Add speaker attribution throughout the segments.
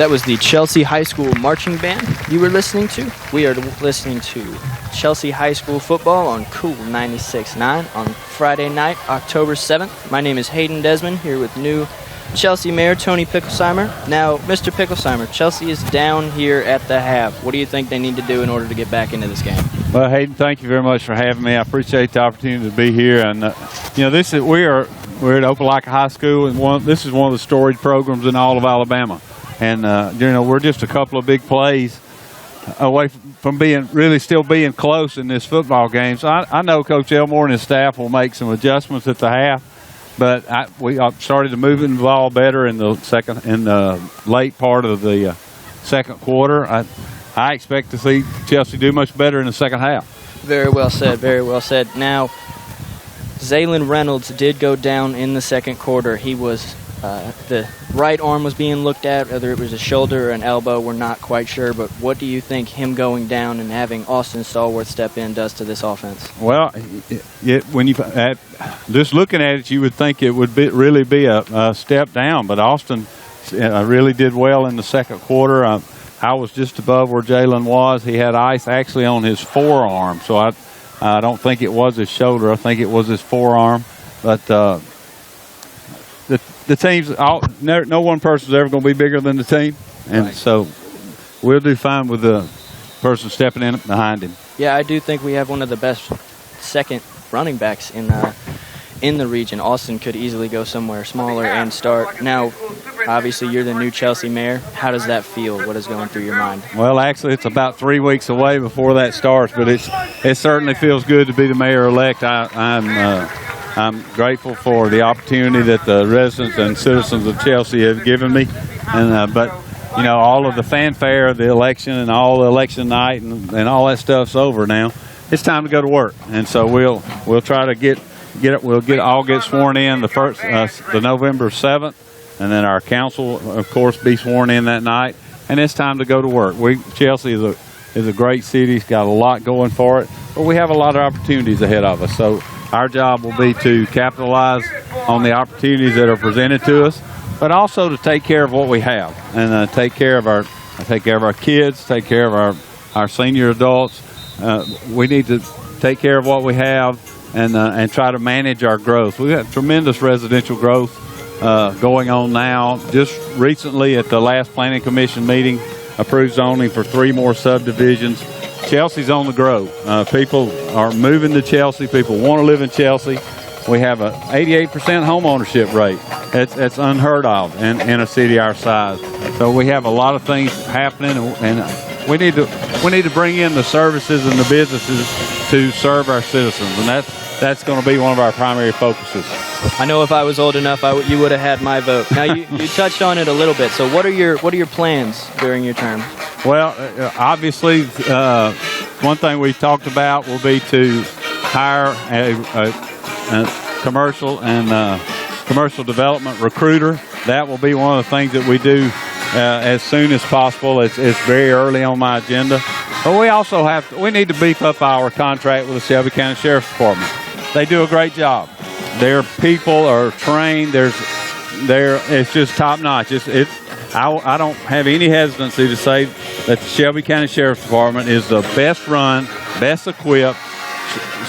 Speaker 1: That was the Chelsea High School Marching Band you were listening to. We are listening to Chelsea High School football on Cool 96.9 on Friday night, October 7th. My name is Hayden Desmond, here with new Chelsea Mayor Tony Picklesimer. Now, Mr. Picklesimer, Chelsea is down here at the half. What do you think they need to do in order to get back into this game?
Speaker 2: Well, Hayden, thank you very much for having me. I appreciate the opportunity to be here. And we're at Opelika High School, and this is one of the storied programs in all of Alabama. And we're just a couple of big plays away from still being close in this football game. So I know Coach Elmore and his staff will make some adjustments at the half. But we started to move the ball better in the late part of the second quarter. I expect to see Chelsea do much better in the second half.
Speaker 1: Very well said, very well said. Now, Zaylen Reynolds did go down in the second quarter. He was, the right arm was being looked at, whether it was a shoulder or an elbow, we're not quite sure. But what do you think him going down and having Austin Stallworth step in does to this offense?
Speaker 2: Well, when you just looking at it, you would think it would really be a step down. But Austin really did well in the second quarter. I was just above where Jalen was. He had ice actually on his forearm, so I don't think it was his shoulder. I think it was his forearm. But the team's no one person's ever going to be bigger than the team, and right. So we'll do fine with the person stepping in behind him.
Speaker 1: Yeah, I do think we have one of the best second running backs in the region. Austin could easily go somewhere smaller and start. Now, obviously, you're the new Chelsea mayor. How does that feel? What is going through your mind?
Speaker 2: Well, actually, it's about 3 weeks away before that starts, but it certainly feels good to be the mayor-elect. I'm grateful for the opportunity that the residents and citizens of Chelsea have given me, and but all of the fanfare of the election and all the election night and all that stuff's over now. It's time to go to work, and so we'll try to all get sworn in the November 7th, and then our council, of course, be sworn in that night, and it's time to go to work. Chelsea is a great city. It's got a lot going for it, but we have a lot of opportunities ahead of us. So our job will be to capitalize on the opportunities that are presented to us, but also to take care of what we have and take care of our kids, take care of our senior adults. We need to take care of what we have and try to manage our growth. We've got tremendous residential growth going on now. Just recently at the last Planning Commission meeting, approved zoning for 3 more subdivisions. Chelsea's on the grow. People are moving to Chelsea. People want to live in Chelsea. We have an 88% home ownership rate. It's unheard of in a city our size. So we have a lot of things happening, and we need to bring in the services and the businesses to serve our citizens, and that's going to be one of our primary focuses.
Speaker 1: I know if I was old enough, you would have had my vote. Now you touched on it a little bit. So what are your plans during your term?
Speaker 2: Well, obviously, one thing we talked about will be to hire a commercial and commercial development recruiter. That will be one of the things that we do as soon as possible. It's very early on my agenda. But we need to beef up our contract with the Shelby County Sheriff's Department. They do a great job. Their people are trained. It's just top notch. I don't have any hesitancy to say that the Shelby County Sheriff's Department is the best run, best equipped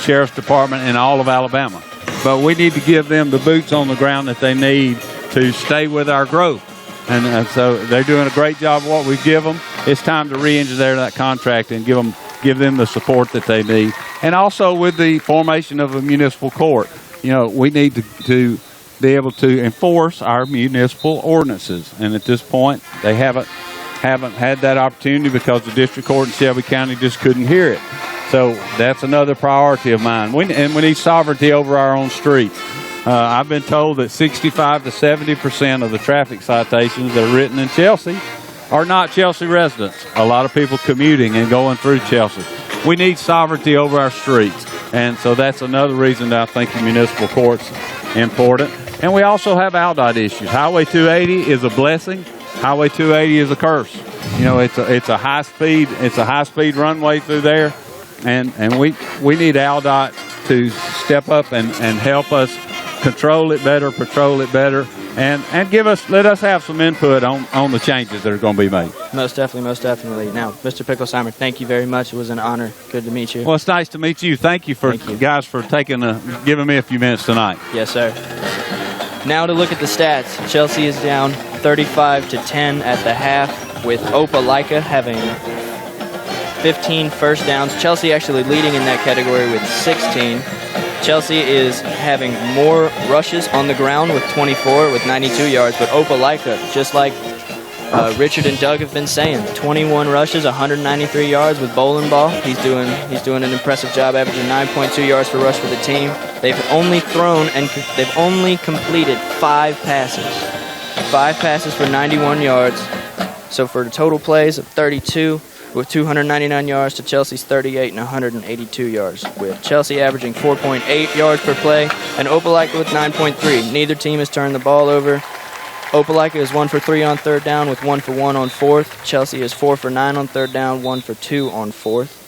Speaker 2: Sheriff's Department in all of Alabama. But we need to give them the boots on the ground that they need to stay with our growth. And so they're doing a great job of what we give them. It's time to re-engineer that contract and give them the support that they need. And also with the formation of a municipal court, we need to be able to enforce our municipal ordinances. And at this point, they haven't had that opportunity because the district court in Shelby County just couldn't hear it. So that's another priority of mine. We need sovereignty over our own streets. I've been told that 65 to 70% of the traffic citations that are written in Chelsea are not Chelsea residents. A lot of people commuting and going through Chelsea. We need sovereignty over our streets. And so that's another reason that I think the municipal court's important. And we also have ALDOT issues. Highway 280 is a blessing. Highway 280 is a curse. It's a high speed runway through there. And we need ALDOT to step up and help us control it better, patrol it better, and let us have some input on the changes that are going to be made.
Speaker 1: Most definitely, most definitely. Now, Mr. Picklesimer, thank you very much. It was an honor. Good to meet you.
Speaker 2: Well, it's nice to meet you. Thank you guys for giving me a few minutes tonight.
Speaker 1: Yes, sir. Now to look at the stats. Chelsea is down 35-10 at the half, with Opelika having 15 first downs. Chelsea actually leading in that category with 16. Chelsea is having more rushes on the ground with 24 with 92 yards, but Opelika, just like Richard and Doug have been saying, 21 rushes, 193 yards with bowling ball. He's doing an impressive job, averaging 9.2 yards per rush for the team. They've only completed 5 passes for 91 yards. So for total plays of 32 with 299 yards to Chelsea's 38 and 182 yards, with Chelsea averaging 4.8 yards per play and Opelika with 9.3. Neither team has turned the ball over. Opelika is 1 for 3 on third down with 1 for 1 on fourth. Chelsea is 4 for 9 on third down, 1 for 2 on fourth.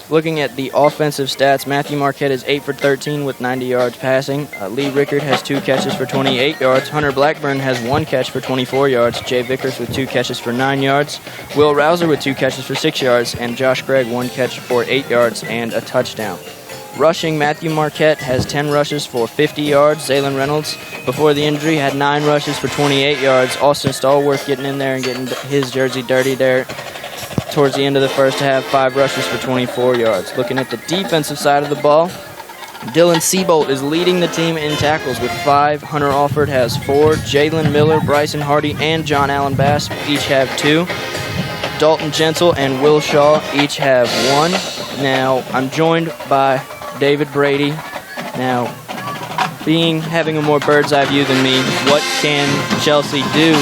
Speaker 1: Looking at the offensive stats, Matthew Marquette is 8 for 13 with 90 yards passing. Lee Rickard has 2 catches for 28 yards. Hunter Blackburn has 1 catch for 24 yards. Jay Vickers with 2 catches for 9 yards. Will Rouser with 2 catches for 6 yards. And Josh Gregg 1 catch for 8 yards and a touchdown. Rushing, Matthew Marquette has 10 rushes for 50 yards. Zaylen Reynolds, before the injury, had 9 rushes for 28 yards. Austin Stallworth getting in there and getting his jersey dirty there towards the end of the first half, 5 rushes for 24 yards. Looking at the defensive side of the ball, Dylan Seabolt is leading the team in tackles with 5. Hunter Alford has 4. Jalen Miller, Bryson Hardy, and John Allen Bass each have 2. Dalton Gentle and Will Shaw each have 1. Now, I'm joined by David Brady. Now, having a more bird's eye view than me, what can Chelsea do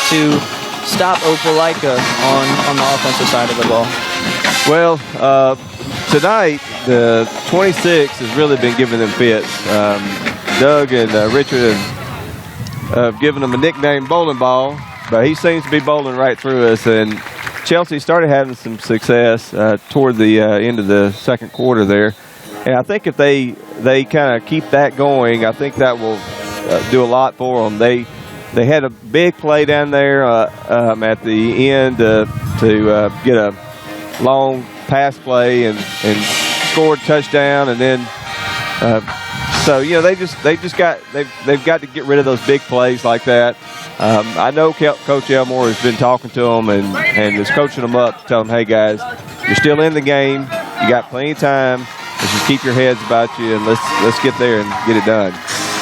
Speaker 1: to stop Opelika on the offensive side of the ball?
Speaker 3: Well, tonight, the 26 has really been giving them fits. Doug and Richard have given them a nickname, Bowling Ball, but he seems to be bowling right through us. And Chelsea started having some success toward the end of the second quarter there. And I think if they kind of keep that going, I think that will do a lot for them. They had a big play down there at the end to get a long pass play and scored a touchdown, and then so they've got to get rid of those big plays like that. I know Coach Elmore has been talking to them and is coaching them up, telling them, hey guys, you're still in the game, you got plenty of time. Let's just keep your heads about you and let's get there and get it done.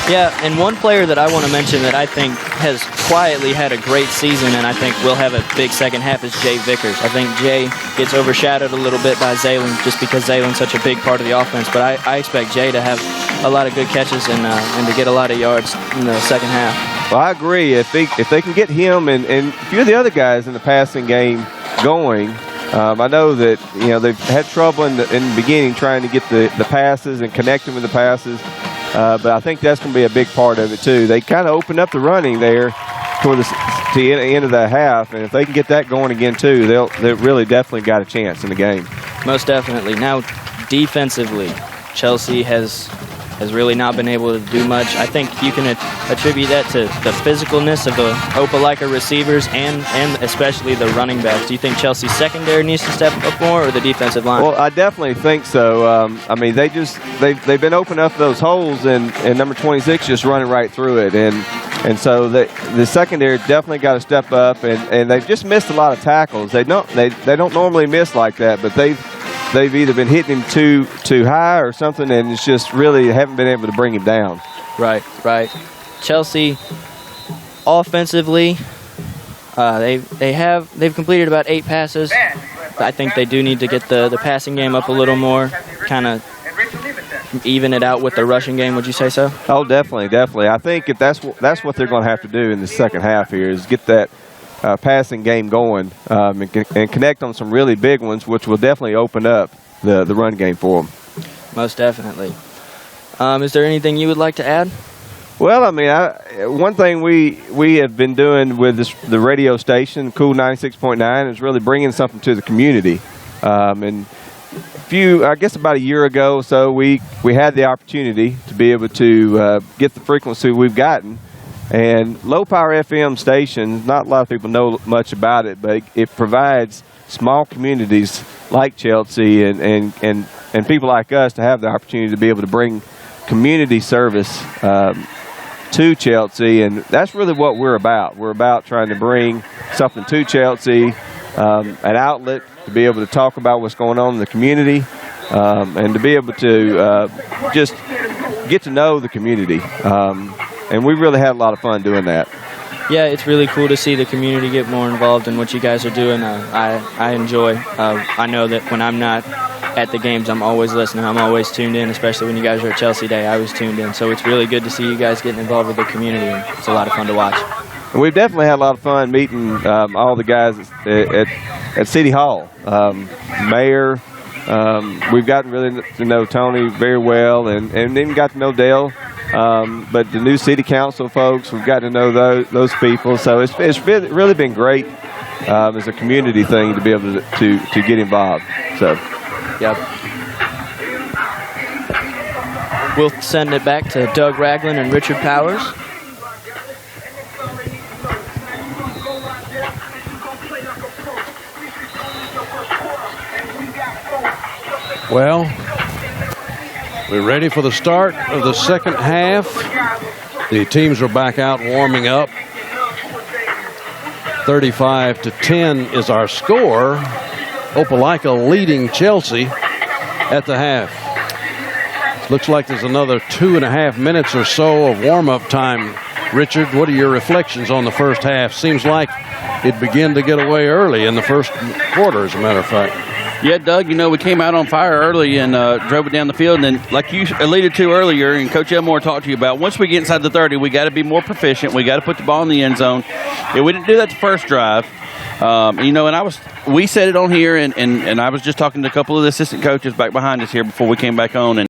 Speaker 1: Yeah, and one player that I want to mention that I think has quietly had a great season and I think will have a big second half is Jay Vickers. I think Jay gets overshadowed a little bit by Zaylen just because Zaylen's such a big part of the offense, but I expect Jay to have a lot of good catches and to get a lot of yards in the second half.
Speaker 3: Well, I agree. If they can get him and a few of the other guys in the passing game going, I know that they've had trouble in the beginning trying to get the passes and connect them with the passes. But I think that's going to be a big part of it, too. They kind of opened up the running there toward the end of the half, and if they can get that going again, too, they've really definitely got a chance in the game.
Speaker 1: Most definitely. Now, defensively, Chelsea has really not been able to do much. I think you can attribute that to the physicalness of the Opelika receivers and especially the running backs. Do you think Chelsea's secondary needs to step up more or the defensive line?
Speaker 3: Well, I definitely think so. I mean, they've been opening up those holes and number 26 just running right through it. And so the secondary definitely got to step up, and they've just missed a lot of tackles. They don't normally miss like that, but they've either been hitting him too high or something, and it's just really haven't been able to bring him down.
Speaker 1: Right. Chelsea, offensively, they've completed about 8 passes. I think they do need to get the passing game up a little more, kind of even it out with the rushing game. Would you say so?
Speaker 3: Oh, definitely. I think if that's what they're going to have to do in the second half here is get that passing game going and connect on some really big ones, which will definitely open up the run game for them.
Speaker 1: Most definitely. Is there anything you would like to add?
Speaker 3: Well, I mean, one thing we have been doing with the radio station, Cool 96.9, is really bringing something to the community. And I guess about a year ago or so, we had the opportunity to be able to get the frequency we've gotten And low power FM station, not a lot of people know much about it, but it provides small communities like Chelsea and people like us to have the opportunity to be able to bring community service to Chelsea, and that's really what we're about. We're about trying to bring something to Chelsea, an outlet to be able to talk about what's going on in the community, and to be able to just get to know the community. And we really had a lot of fun doing that.
Speaker 1: Yeah, it's really cool to see the community get more involved in what you guys are doing. I enjoy. I know that when I'm not at the games, I'm always listening. I'm always tuned in, especially when you guys are at Chelsea Day. I was tuned in. So it's really good to see you guys getting involved with the community, and it's a lot of fun to watch.
Speaker 3: And we've definitely had a lot of fun meeting all the guys at City Hall. Mayor, we've gotten really to know Tony very well, and even got to know Dale. But the new city council folks, we've got to know those people. So it's really been great as a community thing to be able to get involved. So,
Speaker 1: yep. We'll send it back to Doug Ragland and Richard Powers.
Speaker 4: Well, we're ready for the start of the second half. The teams are back out warming up. 35-10 is our score. Opelika leading Chelsea at the half. Looks like there's another 2.5 minutes or so of warm-up time. Richard, what are your reflections on the first half? Seems like it began to get away early in the first quarter, as a matter of fact.
Speaker 5: Yeah, Doug, we came out on fire early and drove it down the field. And then, like you alluded to earlier, and Coach Elmore talked to you about, once we get inside the 30, we got to be more proficient. We got to put the ball in the end zone. Yeah, we didn't do that the first drive. And we said it on here, and I was just talking to a couple of the assistant coaches back behind us here before we came back on. And